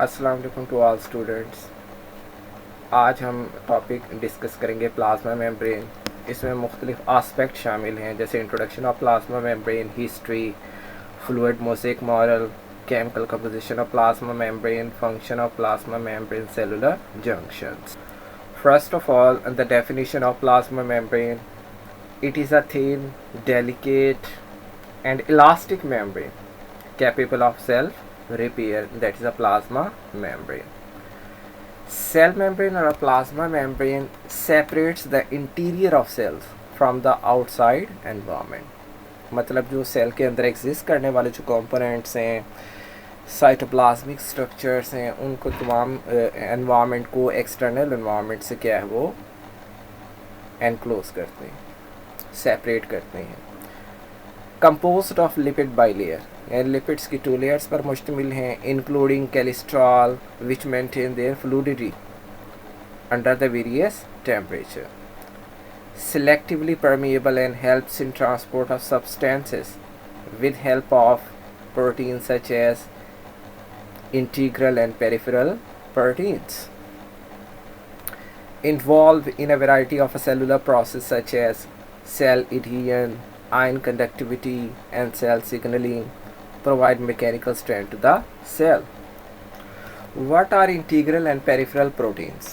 अस्सलाम वालेकुम to all students. आज हम टॉपिक डिस्कस करेंगे प्लाज्मा मेम्ब्रेन। इसमें मुख्तलिफ आस्पेक्ट शामिल हैं, जैसे introduction of plasma membrane, history, fluid mosaic model, chemical composition of plasma membrane, function of plasma membrane, cellular junctions. First of all, the definition of plasma membrane: it is a thin, delicate, and elastic membrane capable of self repair. That is a plasma membrane. Cell membrane or a plasma membrane separates the interior of cells from the outside environment. मतलब जो cell के अंदर exist करने वाले जो components हैं, cytoplasmic structures हैं, उनको तमाम एनवायरनमेंट को एक्सटर्नल एनवायरनमेंट से क्या है वो एनक्लोज करते हैं, सेपरेट करते हैं। कंपोज्ड ऑफ लिपिड बाइलेयर, यानी लिपिड्स की 2 लेयर्स पर मुश्तमिल हैं, including cholesterol which maintain their fluidity under the various temperature, selectively permeable and helps in transport of substances with help of proteins such as integral and peripheral proteins, involved in a variety of cellular processes such as cell adhesion, ion conductivity, and cell signaling, provide mechanical strength to the cell. What are integral and peripheral proteins?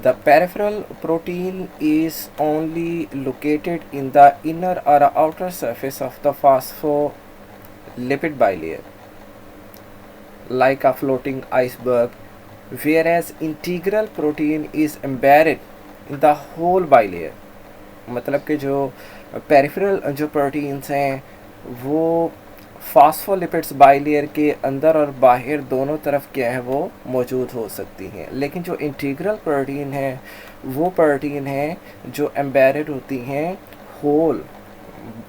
The peripheral protein is only located in the inner or outer surface of the phospholipid bilayer, like a floating iceberg, whereas integral protein is embedded in the whole bilayer. मतलब कि जो peripheral जो proteins हैं वो phospholipids bilayer के अंदर और बाहर दोनों तरफ क्या है वो मौजूद हो सकती हैं, लेकिन जो इंटीग्रल प्रोटीन है वो प्रोटीन है जो एम्बेडेड होती हैं होल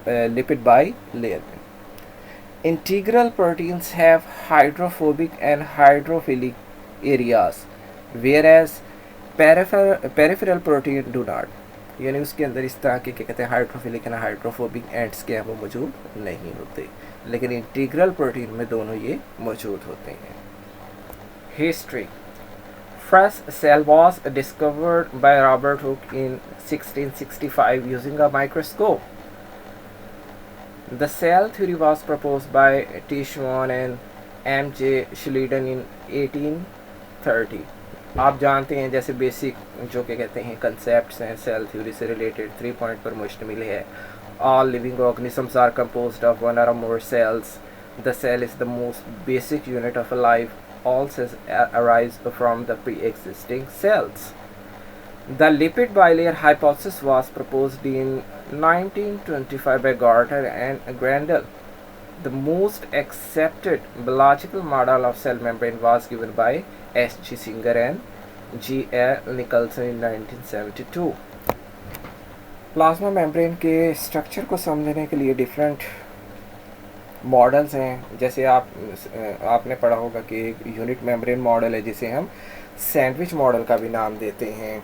लिपिड बाइलेयर में. Integral proteins have hydrophobic and hydrophilic areas, whereas peripheral protein do not. यानी उसके अंदर इस तरह के क्या कहते हैं हाइड्रोफिलिक एंड हाइड्रोफोबिक एंड्स क्या है वो मौजूद नहीं होते, लेकिन इंटीग्रल प्रोटीन में दोनों ये मौजूद होते हैं. History. First cell was discovered by Robert Hooke in 1665 using a microscope. The cell theory was proposed by T Schwann and M J Schleiden in 1830. आप जानते हैं जैसे बेसिक जो क्या कहते हैं कंसेप्ट्स हैं सेल थ्योरी से रिलेटेड 3 पॉइंट पर मुश्तमिल है. All living organisms are composed of one or more cells. The cell is the most basic unit of a life. All cells arise from the pre-existing cells. The lipid bilayer hypothesis was proposed in 1925 by Garter and Grandel. The most accepted biological model of cell membrane was given by S. G. Singer and G. L. Nicholson in 1972. Plasma membrane के structure को समझने के लिए different models हैं. जैसे आपने पढ़ा होगा कि एक यूनिट मेम्ब्रेन मॉडल है जिसे हम सैंडविच मॉडल का भी नाम देते हैं,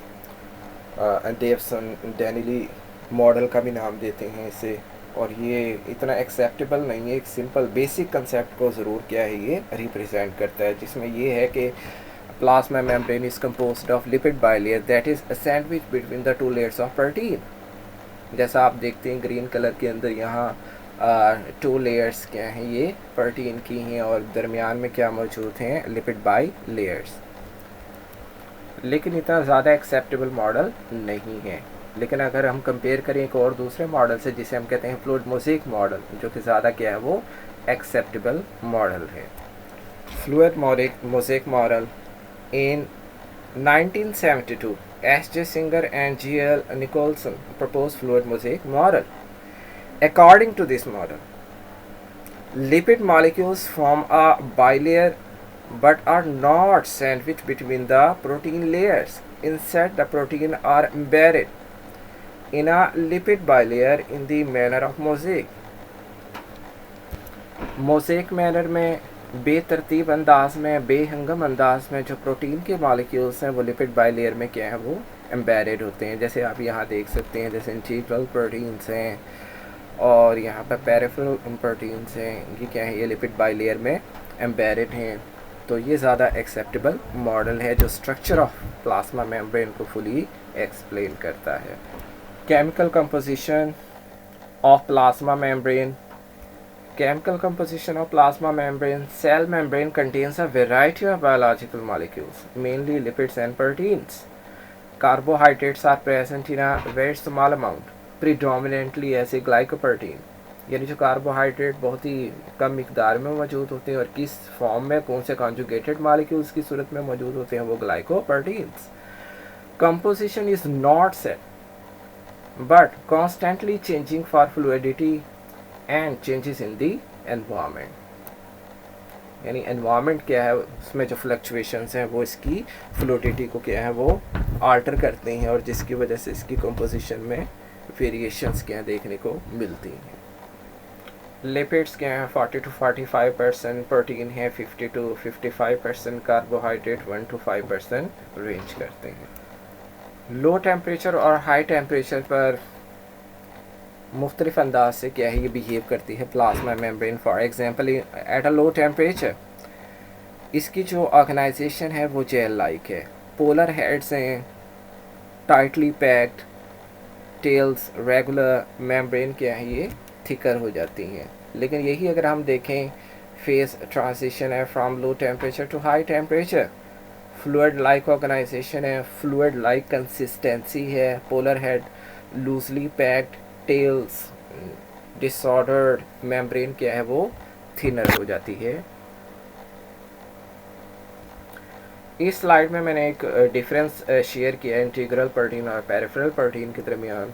डेवसन डेनिली मॉडल का भी नाम देते हैं इसे, और ये इतना एक्सेप्टेबल नहीं है. एक सिंपल बेसिक कंसेप्ट को ज़रूर क्या है ये रिप्रेजेंट करता है, जिसमें ये है कि plasma membrane is composed of lipid bilayer that is a sandwich between the 2 layers of protein. जैसा आप देखते हैं ग्रीन कलर के अंदर यहाँ 2 लेयर्स क्या हैं ये प्रोटीन की हैं, और दरमियान में क्या मौजूद हैं लिपिड बाइलेयर्स. लेकिन इतना ज़्यादा एक्सेप्टेबल मॉडल नहीं है. लेकिन अगर हम कंपेयर करें एक और दूसरे मॉडल से जिसे हम कहते हैं फ्लूइड मोज़ेक मॉडल, जो कि ज़्यादा क्या है वो एक्सेप्टेबल मॉडल है. Fluid mosaic model in 1972, S. J. Singer and G. L. Nicholson proposed fluid mosaic model. According to this model, lipid molecules form a bilayer but are not sandwiched between the protein layers. Instead, the protein are embedded in a lipid bilayer in the manner of mosaic. Mosaic manner में बेतरतीब अंदाज में, बेहंगम अंदाज में जो protein के molecules हैं वो लिपिड बाइलेयर में क्या है वो एम्बेडेड होते हैं. जैसे आप यहाँ देख सकते हैं, जैसे इंटीग्रल प्रोटीन्स हैं और यहाँ पर पेरिफेरल प्रोटीन्स हैं, ये क्या है ये लिपिड बाइलेयर में एम्बेडेड हैं. तो ये ज़्यादा एक्सेप्टेबल मॉडल है जो स्ट्रक्चर ऑफ प्लाज्मा मेम्ब्रेन को फुली एक्सप्लेन करता है। Chemical composition of plasma membrane. Chemical composition of plasma membrane. Cell membrane contains a variety of biological molecules, mainly lipids and proteins. Carbohydrates are present in a very small amount, predominantly as a glycoprotein. यानी जो carbohydrate बहुत ही कम मिकदार में मौजूद होते हैं और किस form में, कौन से कॉन्जुगेटेड मॉलिक्यूल्स की सूरत में मौजूद होते हैं, वो glycoproteins. Composition is not set but constantly changing for fluidity and changes in the environment. यानी एनवायरनमेंट क्या है, उसमें जो फ्लक्चुएशंस हैं वो इसकी फ्लूइडिटी को क्या है वो आल्टर करते हैं और जिसकी वजह से इसकी कंपोजिशन में वेरिएशंस क्या देखने को मिलती हैं। लिपिड्स क्या हैं, 40 to 45%, प्रोटीन है 50 to 55%, कार्बोहाइड्रेट 1 to 5% रेंज करते हैं। लो टेम्परेचर और हाई टेम्परेचर पर मुख्तलिफ अंदाज से क्या है ये बिहेव करती है plasma membrane. For example at a low temperature इसकी जो ऑर्गेनाइजेशन है वो जेल लाइक है, पोलर हेड्स हैं, tightly packed, tails regular, membrane क्या है ये थिकर हो जाती हैं। लेकिन यही अगर हम देखें फेज ट्रांजिशन है from low temperature to high temperature, fluid like organisation है, फ्लूइड लाइक कंसिस्टेंसी है, polar head loosely packed, tails disordered, membrane क्या है वो थिनर हो जाती है। इस स्लाइड में मैंने एक डिफरेंस शेयर किया है इंटीग्रल प्रोटीन और पेरिफेरल प्रोटीन के दरमियान।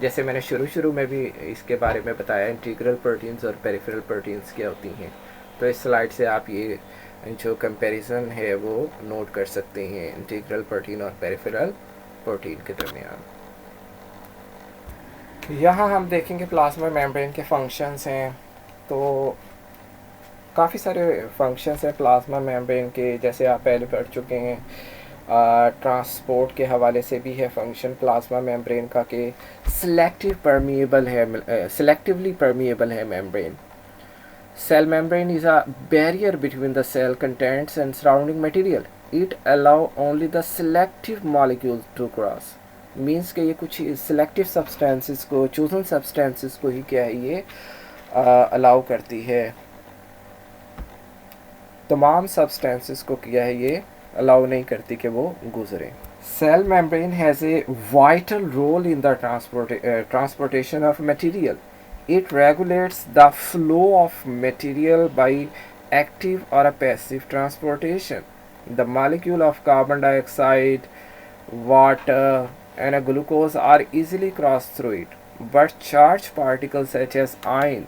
जैसे मैंने शुरू में भी इसके बारे में बताया इंटीग्रल प्रोटीन्स और पेरिफेरल प्रोटीन्स क्या होती हैं, तो इस स्लाइड से आप ये जो कंपैरिजन है वो नोट कर सकते हैं इंटीग्रल प्रोटीन और पेरिफेरल प्रोटीन के दरमियान। यहाँ हम देखेंगे प्लाज्मा मेम्ब्रेन के फंक्शंस हैं, तो काफ़ी सारे फंक्शंस हैं प्लाज्मा मेम्ब्रेन के, जैसे आप पहले पढ़ चुके हैं। ट्रांसपोर्ट के हवाले से भी है फंक्शन प्लाज्मा मेम्ब्रेन का कि सिलेक्टिवली परमिएबल है membrane. Cell membrane is a barrier between the cell contents and surrounding material. It allow only the selective molecules to cross. Means कि ये कुछ सिलेक्टिव सब्सटेंसेस को, चूजन सब्सटेंसेस को ही क्या है ये अलाउ करती है, तमाम सब्सटेंसेस को क्या है ये अलाउ नहीं करती कि वो गुजरें। Cell membrane has a vital role in the transportation of material. It regulates the flow of material by active और passive transportation. The molecule of carbon dioxide, water and a glucose are easily crossed through it, but charged particles such as iron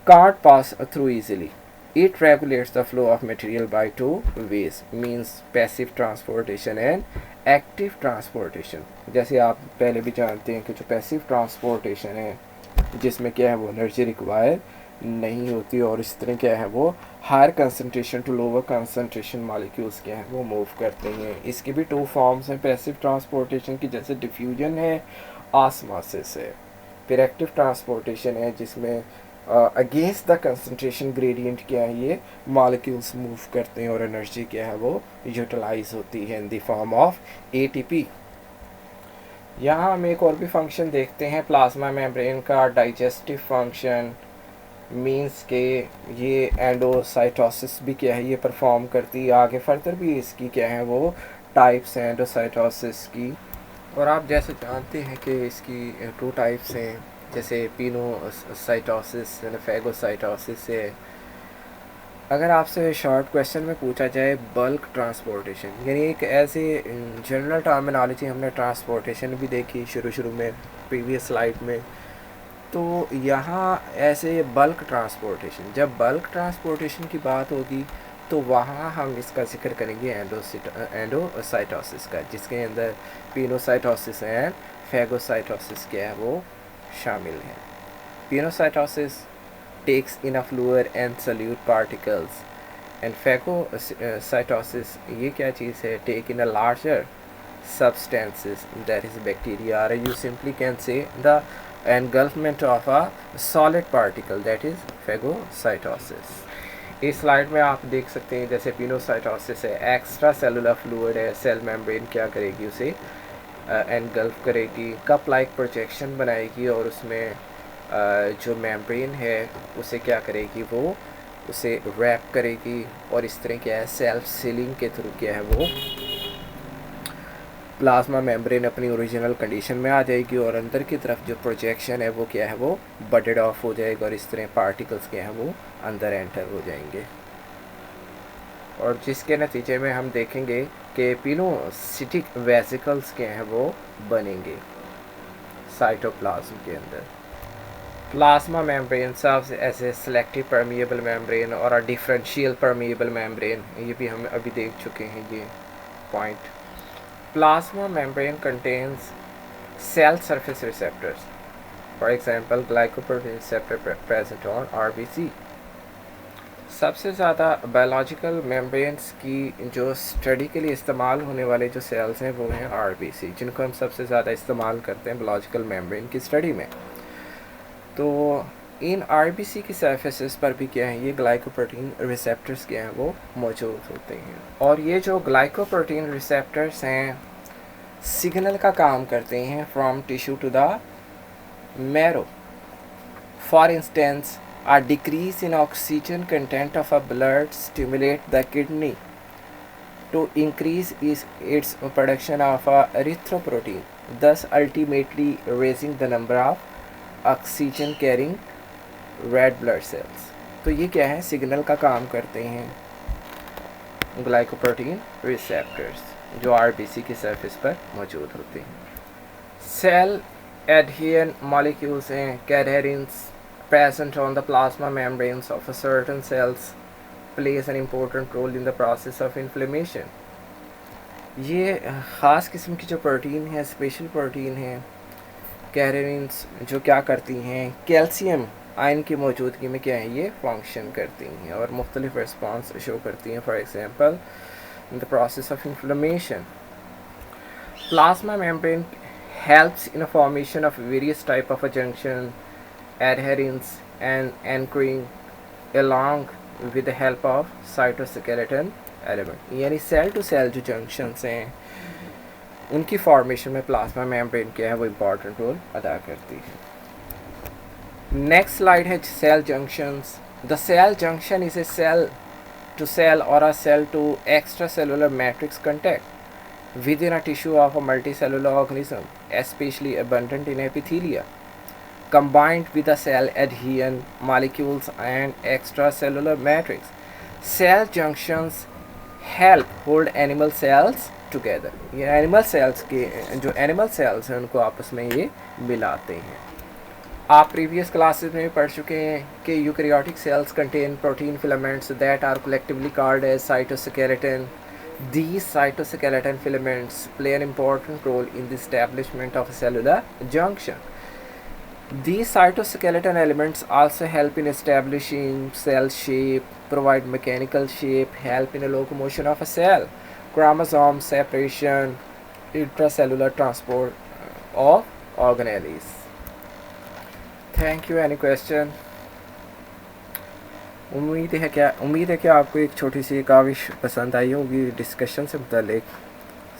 can't pass through easily. It regulates the flow of material by two ways, means passive transportation and active transportation. जैसे आप पहले भी जानते हैं कि जो passive transportation है जिसमें क्या है वो एनर्जी रिक्वायर नहीं होती और इस तरह क्या है वो higher concentration to lower concentration molecules क्या है वो मूव करते हैं। इसकी भी टू फॉर्म्स हैं पैसिव ट्रांसपोर्टेशन की, जैसे डिफ्यूजन है, ऑस्मोसिस है। फिर एक्टिव ट्रांसपोर्टेशन है जिसमें अगेंस्ट द कंसनट्रेशन ग्रेडियंट क्या है ये मॉलिक्यूल्स मूव करते हैं और एनर्जी क्या है वो यूटिलाइज होती है in the form of ATP। यहाँ हम एक और भी फंक्शन देखते हैं प्लाज्मा मेम्ब्रेन का, डाइजेस्टिव फंक्शन। मीन्स के ये एंडोसाइटोसिस भी क्या है ये परफॉर्म करती है। आगे फर्दर भी इसकी क्या है वो टाइप्स हैं एंडोसाइटोसिस की, और आप जैसे जानते हैं कि इसकी टू टाइप्स हैं, जैसे पिनोसाइटोसिस यानी फैगोसाइटोसिस है। अगर आपसे शॉर्ट क्वेश्चन में पूछा जाए बल्क ट्रांसपोर्टेशन, यानी एक ऐसे जनरल टर्मिनोलॉजी हमने ट्रांसपोर्टेशन भी देखी शुरू में प्रीवियस स्लाइड में, तो यहाँ ऐसे बल्क ट्रांसपोर्टेशन, जब बल्क ट्रांसपोर्टेशन की बात होगी तो वहाँ हम इसका जिक्र करेंगे एंडोसाइटोसिस का, जिसके अंदर पिनोसाइटोसिस एंड फैगोसाइटोसिस क्या है वो शामिल है। Pinocytosis takes in a fluid and solute particles and phagocytosis ये क्या चीज़ है, take in a larger substances, that is bacteria, or you simply can say the engulfment of a solid particle, that is phagocytosis. इस slide में आप देख सकते हैं जैसे पिनोसाइटोसिस है, एक्स्ट्रा सेलुलर फ्लूइड है, सेल मेम्ब्रेन क्या करेगी, उसे एनगल्फ करेगी, कप लाइक प्रोजेक्शन बनाएगी और उसमें जो मेम्ब्रेन है उसे क्या करेगी, वो उसे रैप करेगी और इस तरह क्या है सेल्फ सीलिंग के थ्रू क्या है वो प्लाज्मा मेम्ब्रेन अपनी ओरिजिनल कंडीशन में आ जाएगी और अंदर की तरफ जो प्रोजेक्शन है वो क्या है वो बडेड ऑफ हो जाएगा और इस तरह पार्टिकल्स क्या है वो अंदर एंटर हो जाएंगे और जिसके नतीजे में हम देखेंगे कि पिनोसिटिक वेसिकल्स क्या हैं वो बनेंगे साइटोप्लाज्म के अंदर। Plasma membrane serves as a selective permeable membrane और अ डिफरेंशियल परमिएबल मेम्ब्रेन, ये भी हम अभी देख चुके हैं ये point. Plasma membrane contains cell surface receptors, for example glycoprotein receptor present on RBC। सबसे ज़्यादा बायोलॉजिकल मेम्ब्रेन्स की जो स्टडी के लिए इस्तेमाल होने वाले जो सेल्स हैं वो हैं RBC, जिनको हम सबसे ज़्यादा इस्तेमाल करते हैं बायोलॉजिकल मेम्ब्रेन की स्टडी में। तो इन RBC की सरफेसेस पर भी क्या है ये ग्लाइकोप्रोटीन रिसेप्टर्स क्या हैं वो मौजूद होते हैं और ये जो ग्लाइकोप्रोटीन रिसेप्टर्स हैं सिग्नल का काम करते हैं from tissue to the marrow. For instance a decrease in oxygen content of a blood stimulate the kidney to increase its production of a erythropoietin, thus ultimately raising the number of oxygen carrying red blood cells। तो ये क्या है signal का काम करते हैं glycoprotein receptors जो RBC की सरफेस पर मौजूद होते हैं। सेल एडहेरेंट मॉलिक्यूल्स हैं कैडहेरेंस present on the plasma membranes of a certain cells plays an important role in the process of inflammation। ये ख़ास किस्म की जो प्रोटीन है, स्पेशल प्रोटीन है कैडहेरेंस, जो क्या करती हैं कैल्शियम आयन की मौजूदगी में क्या है ये फंक्शन करती हैं और मुख्तलिफ रिस्पॉन्स शो करती हैं। For example in the process of inflammation, plasma membrane helps in a formation of various type of a junction, adherence and anchoring along with the help of cytoskeleton element। यानी cell to cell जो junctions हैं उनकी formation में plasma membrane क्या है वो important role अदा करती है। नेक्स्ट स्लाइड है cell junctions. The cell junction is a cell to cell or a cell to extracellular matrix contact within a tissue of a multicellular organism, especially abundant in epithelia, combined with the cell adhesion molecules and extracellular matrix। Cell junctions help hold animal cells together। ये animal cells के जो animal cells हैं उनको आपस में ये मिलाते हैं। आप प्रीवियस क्लासेस में पढ़ चुके हैं कि eukaryotic cells contain protein filaments that are collectively called as cytoskeleton. These cytoskeleton filaments play an important role in the establishment of a cellular junction। These cytoskeleton elements also help in establishing cell shape, provide mechanical shape, help in the locomotion of a cell, chromosome separation, intracellular transport of organelles। Thank you. Any question? उम्मीद है कि आपको एक छोटी सी काविश पसंद आई होगी discussion से मुतालिक।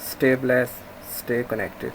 Stay blessed, stay connected.